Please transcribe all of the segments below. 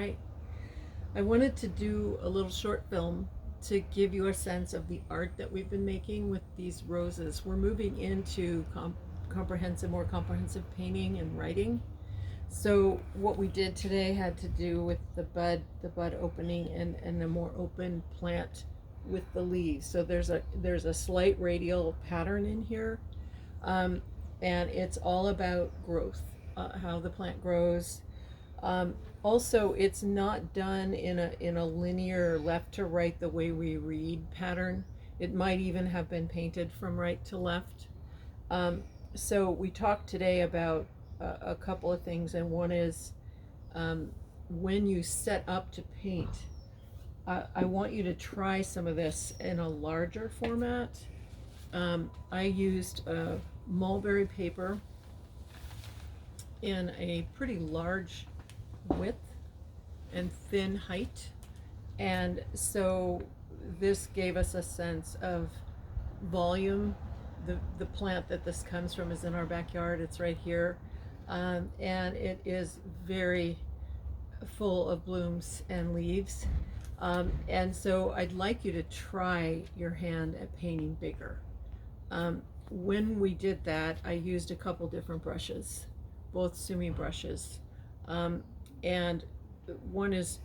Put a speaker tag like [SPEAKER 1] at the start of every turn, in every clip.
[SPEAKER 1] right. I wanted to do a little short film to give you a sense of the art that we've been making with these roses. We're moving into more comprehensive painting and writing. So what we did today had to do with the bud opening and a more open plant with the leaves. So there's a slight radial pattern in here, um, and it's all about growth, how the plant grows. Also, it's not done in a linear left to right the way we read pattern. It might even have been painted from right to left. Um, so we talked today about a couple of things, and one is um, when you set up to paint, I want you to try some of this in a larger format. I used mulberry paper in a pretty large width and thin height, and so this gave us a sense of volume. The plant that this comes from is in our backyard. It's right here, and it is very full of blooms and leaves. And so I'd like you to try your hand at painting bigger. When we did that, I used a couple different brushes, both SUMI brushes, and one is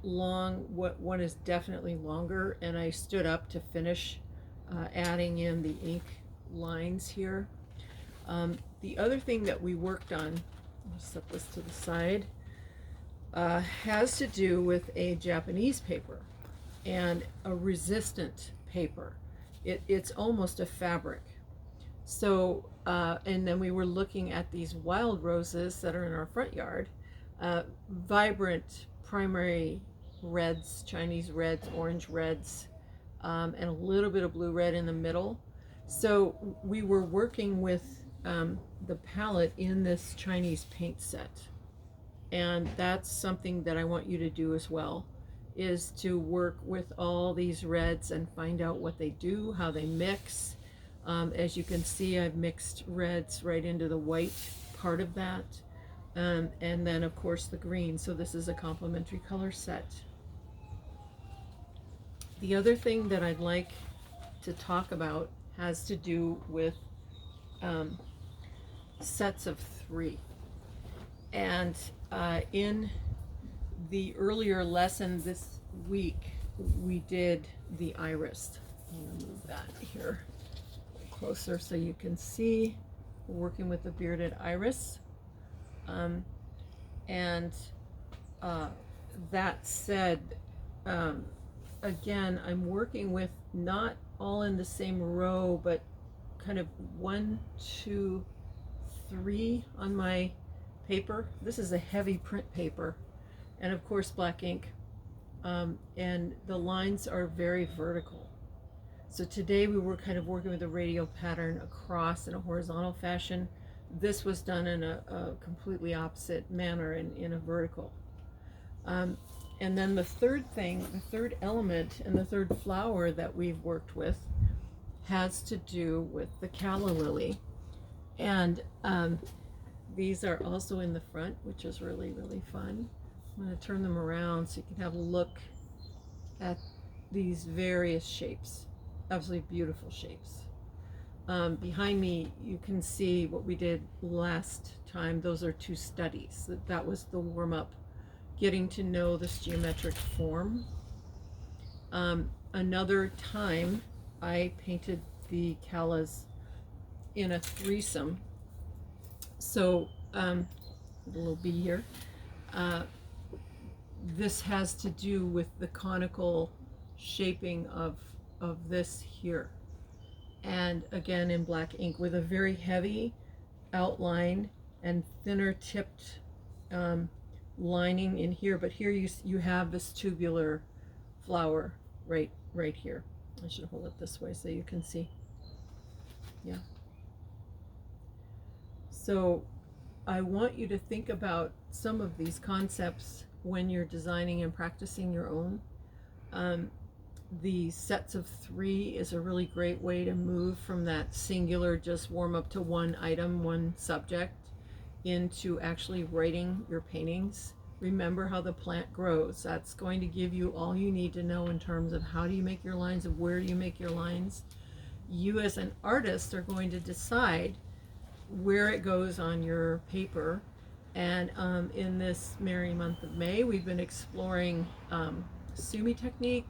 [SPEAKER 1] long, one is definitely longer, and I stood up to finish adding in the ink lines here. The other thing that we worked on, I'll set this to the side, has to do with a Japanese paper and a resistant paper. It's almost a fabric. So, and then we were looking at these wild roses that are in our front yard, vibrant primary reds, Chinese reds, orange reds, and a little bit of blue red in the middle. So we were working with the palette in this Chinese paint set. And that's something that I want you to do as well, is to work with all these reds and find out what they do, how they mix. As you can see, I've mixed reds right into the white part of that. And then of course the green. So this is a complementary color set. The other thing that I'd like to talk about has to do with sets of 3. And in the earlier lesson this week, we did the iris. I'm going to move that here closer so you can see. We're working with the bearded iris. And that said, again, I'm working with not all in the same row, but kind of 1, 2, 3 on my paper. This is a heavy print paper, and of course black ink, and the lines are very vertical. So today we were kind of working with a radial pattern across in a horizontal fashion. This was done in a completely opposite manner, in a vertical. And then the third thing, the third element and the third flower that we've worked with has to do with the Calla lily. And these are also in the front, which is really, really fun. I'm going to turn them around so you can have a look at these various shapes. Absolutely beautiful shapes. Behind me, you can see what we did last time. Those are 2 studies. That was the warm-up, getting to know this geometric form. Another time, I painted the Callas in a threesome. So, a little bee here. This has to do with the conical shaping of this here. And again, in black ink with a very heavy outline and thinner tipped lining in here. But here you have this tubular flower right here. I should hold it this way so you can see. Yeah. So I want you to think about some of these concepts when you're designing and practicing your own. The sets of 3 is a really great way to move from that singular, just warm up to one item, one subject, into actually writing your paintings remember how the plant grows. That's going to give you all you need to know in terms of how do you make your lines and where do you make your lines. You as an artist are going to decide where it goes on your paper. And in this merry month of May, we've been exploring SUMI technique,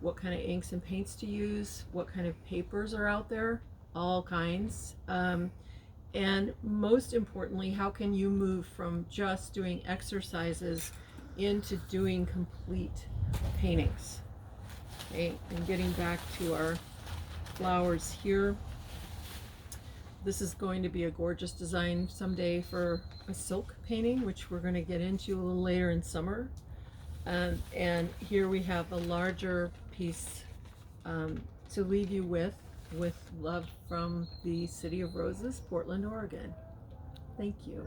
[SPEAKER 1] what kind of inks and paints to use, what kind of papers are out there, all kinds. And most importantly, how can you move from just doing exercises into doing complete paintings? Okay, and getting back to our flowers here. This is going to be a gorgeous design someday for a silk painting, which we're going to get into a little later in summer. And here we have a larger piece to leave you with love from the City of Roses, Portland, Oregon. Thank you.